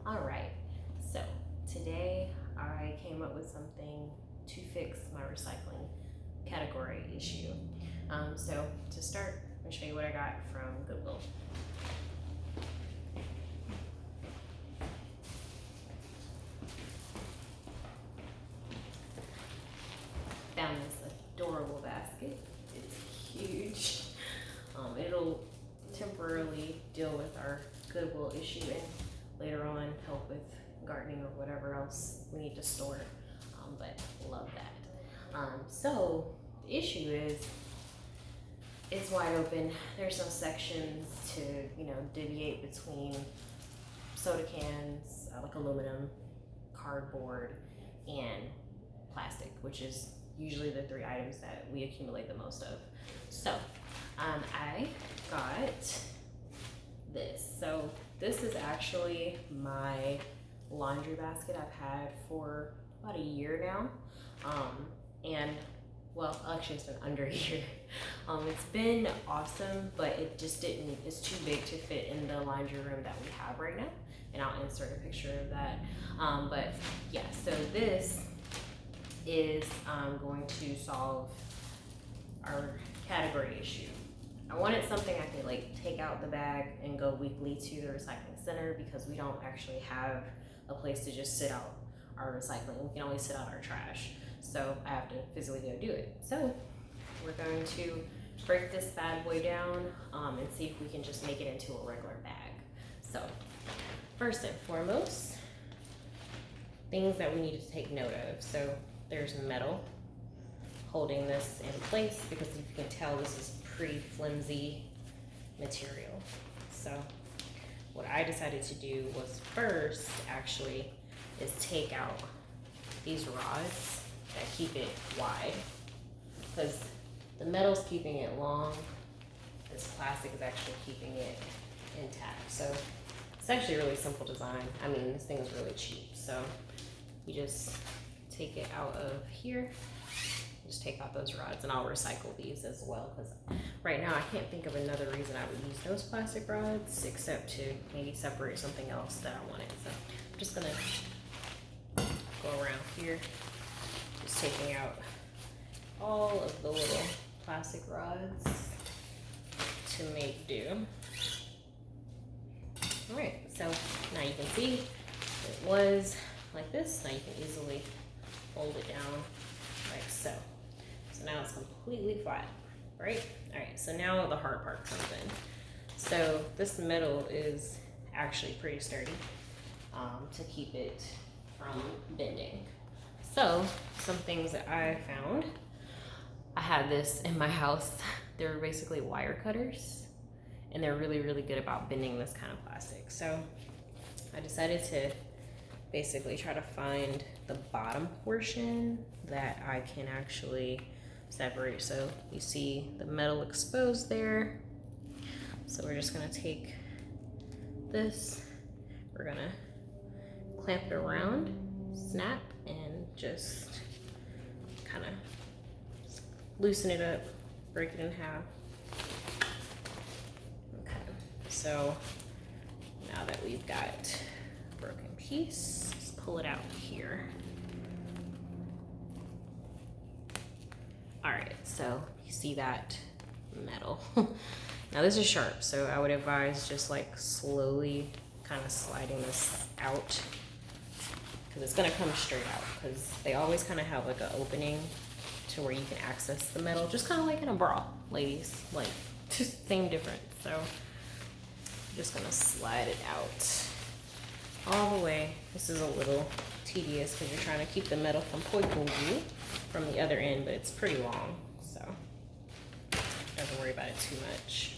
All right, so today I came up with something to fix my recycling category issue. So to start, I'm gonna show you what I got from Goodwill. Found this adorable basket. It's huge. It'll temporarily deal with our Goodwill issue and later on help with gardening or whatever else we need to store. But love that. So the issue is it's wide open. There's no sections to deviate between soda cans, like aluminum, cardboard, and plastic, which is usually the three items that we accumulate the most of. So I got this. So this is actually my laundry basket I've had for about a year now. And well, actually it's been under a year. It's been awesome, but it's too big to fit in the laundry room that we have right now. And I'll insert a picture of that. But yeah, so this is going to solve our category issue. I wanted something I could take out the bag and go weekly to the recycling center because we don't actually have a place to just sit out our recycling. We can only sit out our trash. So I have to physically go do it. So we're going to break this bad boy down and see if we can just make it into a regular bag. So first and foremost, things that we need to take note of. So there's metal holding this in place because if you can tell, this is pretty flimsy material. So what I decided to do was first actually is take out these rods that keep it wide because the metal's keeping it long. This plastic is actually keeping it intact. So it's actually a really simple design. I mean, this thing is really cheap. So you just take it out of here, just take out those rods, and I'll recycle these as well because right now I can't think of another reason I would use those plastic rods except to maybe separate something else that I wanted. So I'm just gonna go around here, just taking out all of the little plastic rods to make do. All right, so now you can see it was like this. Now you can easily fold it down like so. So now it's completely flat, right? All right, so now the hard part comes in. So this metal is actually pretty sturdy to keep it from bending. So some things that I found, I had this in my house. They're basically wire cutters and they're really, really good about bending this kind of plastic. So I decided to basically try to find the bottom portion that I can actually separate. So you see the metal exposed there. So we're just gonna take this, we're gonna clamp it around, snap, and just kind of loosen it up, break it in half. Okay, so now that we've got a broken piece, let's pull it out here. All right, so you see that metal. Now this is sharp, so I would advise just slowly kind of sliding this out because it's gonna come straight out because they always kind of have an opening to where you can access the metal, just kind of like in a bra, ladies, just same difference. So I'm just gonna slide it out all the way. This is a little tedious because you're trying to keep the metal from poking you from the other end, but it's pretty long, so don't worry about it too much.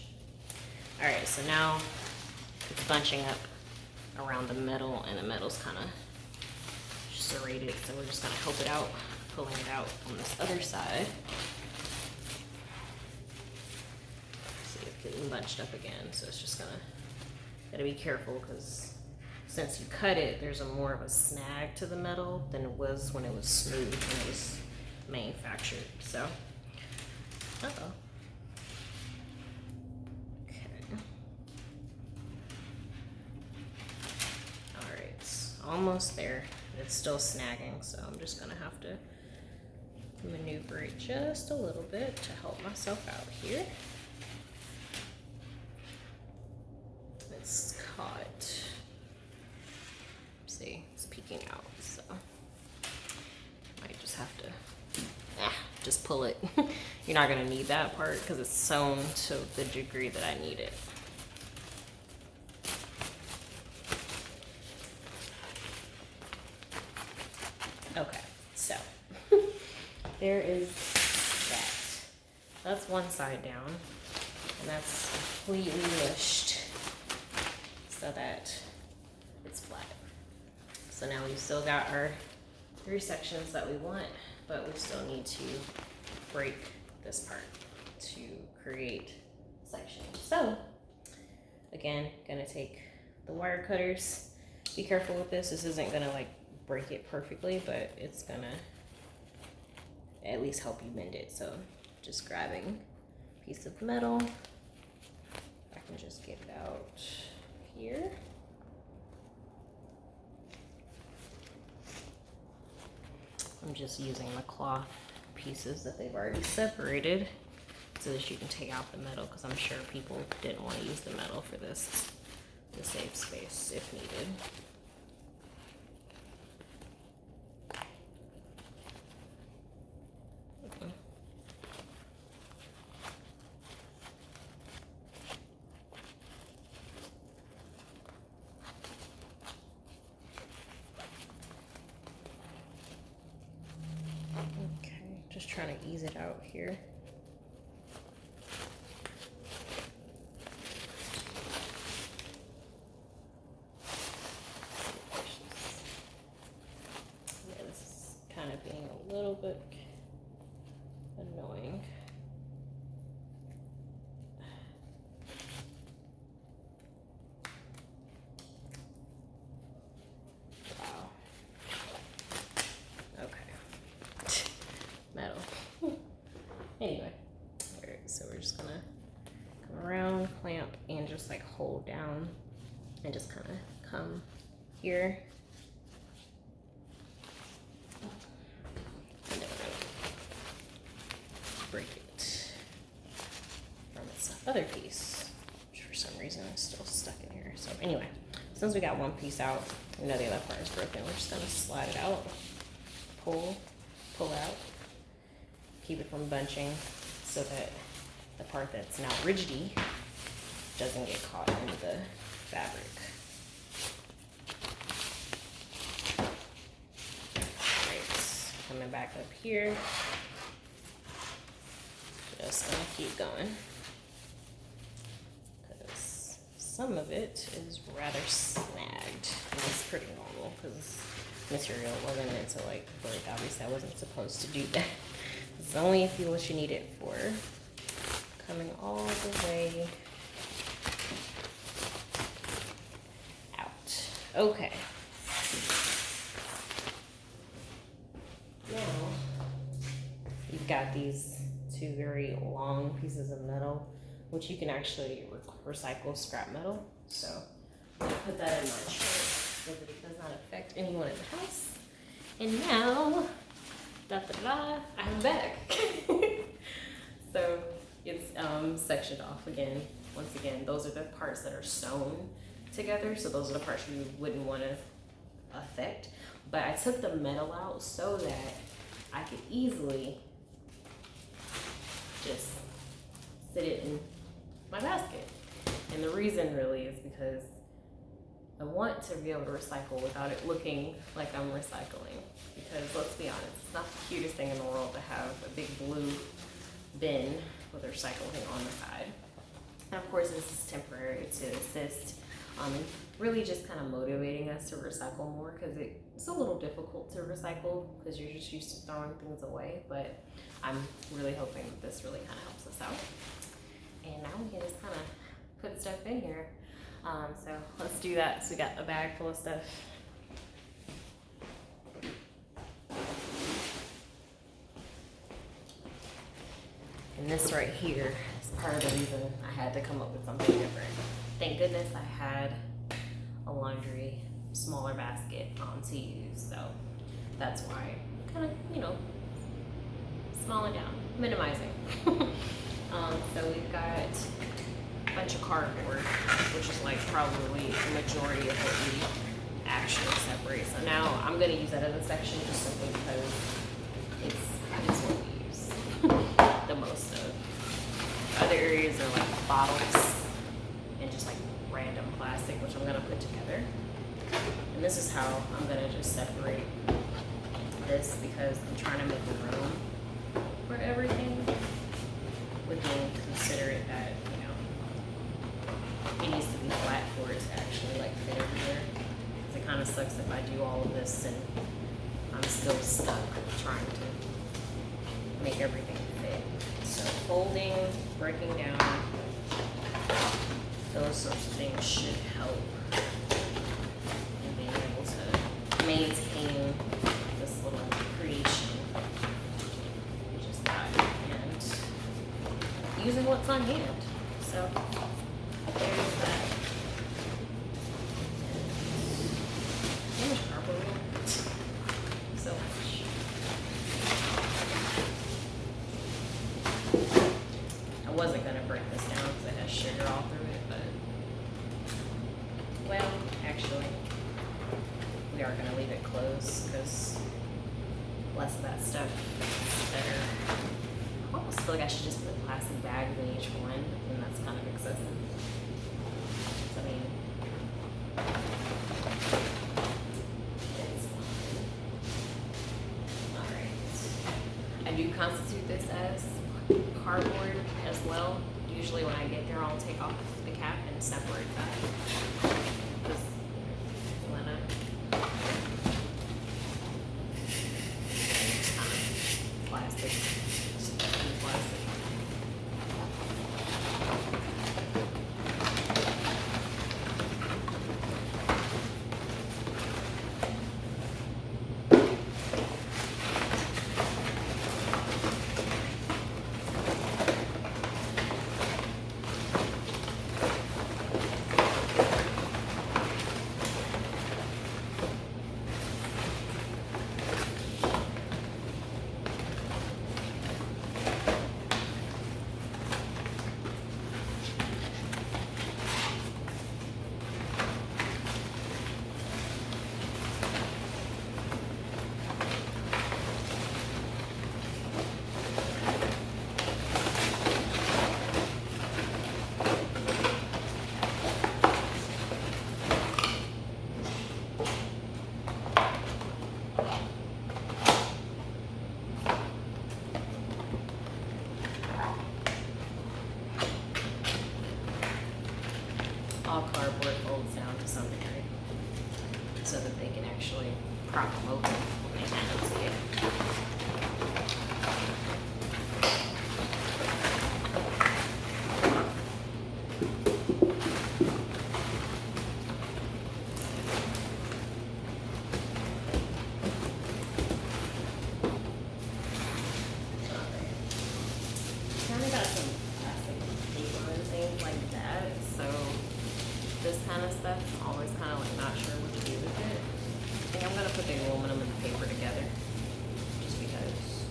All right, so now it's bunching up around the metal and the metal's kind of serrated, so we're just gonna help it out, pulling it out on this other side. See, it's getting bunched up again, so it's just gotta be careful because since you cut it, there's more of a snag to the metal than it was when it was smooth when it was manufactured. So, uh-oh. Okay. All right, almost there. It's still snagging, so I'm just gonna have to maneuver it just a little bit to help myself out here. It's caught. See, it's peeking out, so I just have to just pull it. You're not gonna need that part because it's sewn to the degree that I need it. Okay, so there is that. That's one side down, and that's completely mushed so that it's flat. So now we've still got our 3 sections that we want, but we still need to break this part to create sections. So again, gonna take the wire cutters. Be careful with this. This isn't gonna like break it perfectly, but it's gonna at least help you bend it. So just grabbing a piece of metal. I can just get it out here. I'm just using the cloth pieces that they've already separated so that you can take out the metal, because I'm sure people didn't want to use the metal for this to save space if needed. Okay, just trying to ease it out here. Yeah, this is kind of being a little bit annoying. Wow. Okay. Metal. Anyway, all right, so we're just gonna come around, clamp, and just like hold down and just kind of come here. And then we're gonna break it from its other piece, which for some reason is still stuck in here. So anyway, since we got one piece out, we know the other part is broken, we're just gonna slide it out, pull out, keep it from bunching so that the part that's now rigidy doesn't get caught in the fabric. Right, coming back up here, just gonna keep going because some of it is rather snagged, and it's pretty normal because material wasn't meant to like break. Obviously I wasn't supposed to do that. It's only if you what you need it for. Coming all the way out. Okay. Now you've got these 2 very long pieces of metal, which you can actually recycle scrap metal. So I'm gonna put that in my tray so that it does not affect anyone in the house. And now, I'm back. So it's sectioned off again. Once again, those are the parts that are sewn together. So those are the parts you wouldn't want to affect. But I took the metal out so that I could easily just sit it in my basket. And the reason really is because I want to be able to recycle without it looking like I'm recycling. Because let's be honest, it's not the cutest thing in the world to have a big blue bin with recycling on the side. And of course this is temporary to assist in really just kind of motivating us to recycle more, because it's a little difficult to recycle because you're just used to throwing things away. But I'm really hoping that this really kind of helps us out. And now we can just kind of put stuff in here. So let's do that. So we got a bag full of stuff. And this right here is part of the reason I had to come up with something different. Thank goodness I had a laundry smaller basket to use. So that's why kind of, smalling down, minimizing. So we've got a bunch of cardboard, which is like probably the majority of what we actually separate. So now I'm gonna use that as a section just simply because it's what we use the most of. Other areas are like bottles and just like random plastic, which I'm gonna put together. And this is how I'm gonna just separate this because I'm trying to make room for everything with being considerate that, it needs to be flat for it to actually like fit everywhere. Because it kind of sucks if I do all of this and I'm still stuck trying to make everything fit. So folding, breaking down, those sorts of things should help in being able to maintain this little creation we just got and using what's on hand. So there's that. How much cardboard we have? So much. I wasn't gonna break this down because it has sugar all through it, but well, actually, we are gonna leave it closed because less of that stuff is better. I almost feel like I should just put plastic bags in each one, and that's kind of excessive. I mean, it's fine. Alright. I do constitute this as cardboard as well. Usually when I get there, I'll take off the cap and separate that. Because when plastic, just plastic. All cardboard folds down to some degree so that they can actually prop them open when they hand them to you. Kind of got some plastic paper and things like that, so this kind of stuff, I'm always kind of like not sure what to do with it. I think I'm gonna put the aluminum and the paper together, just because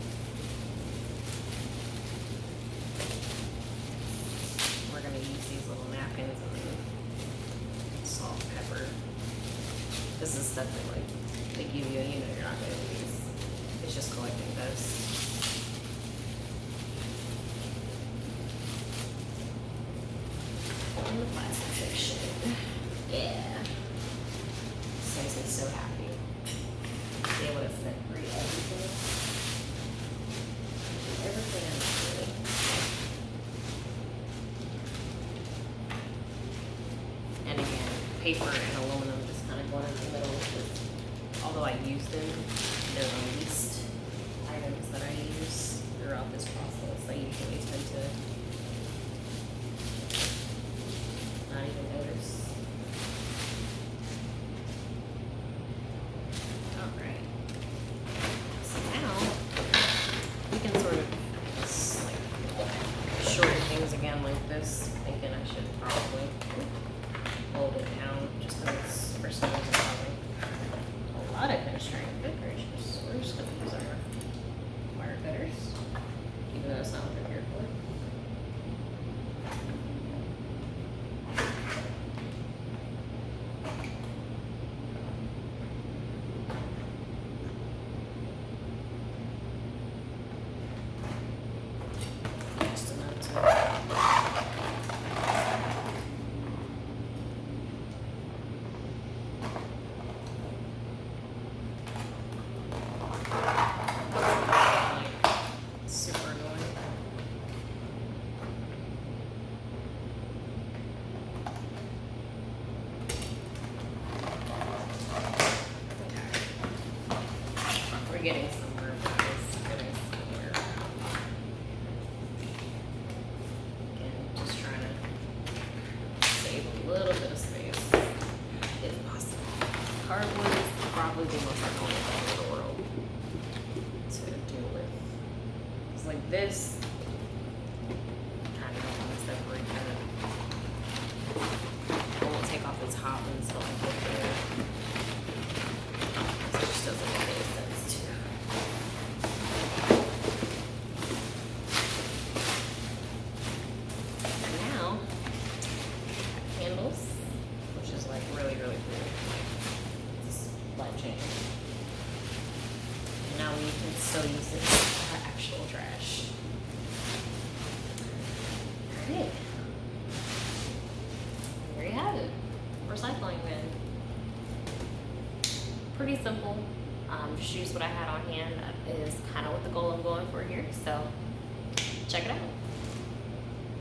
we're gonna use these little napkins and salt, pepper. This is stuff that like they give you and you're not gonna use. It's just collecting dust. In the plastic section. Yeah. This makes me so happy. Be able to separate everything. Everything is good. And again, paper and aluminum just kind of going in the middle because although I use them, they're the least items that I use throughout this process. I usually tend to not even notice. Alright. So now we can sort of just like shorten things again like this. Thinking I should probably hold it down just because it's for some reason getting somewhere, guys. Getting somewhere. Again, just trying to save a little bit of space, if possible. Hardwood is probably the most annoying thing in the world to deal with. It's like this. I don't want to separate that. I won't take off the top until I get there. It just doesn't make any sense to. And now, candles, which is like really, really cool. It's life changing. And now we can still use it for actual trash. Alright. There you have it. Recycling bin. Pretty simple. Just use what I had on hand. That is kind of what the goal I'm going for here. So check it out.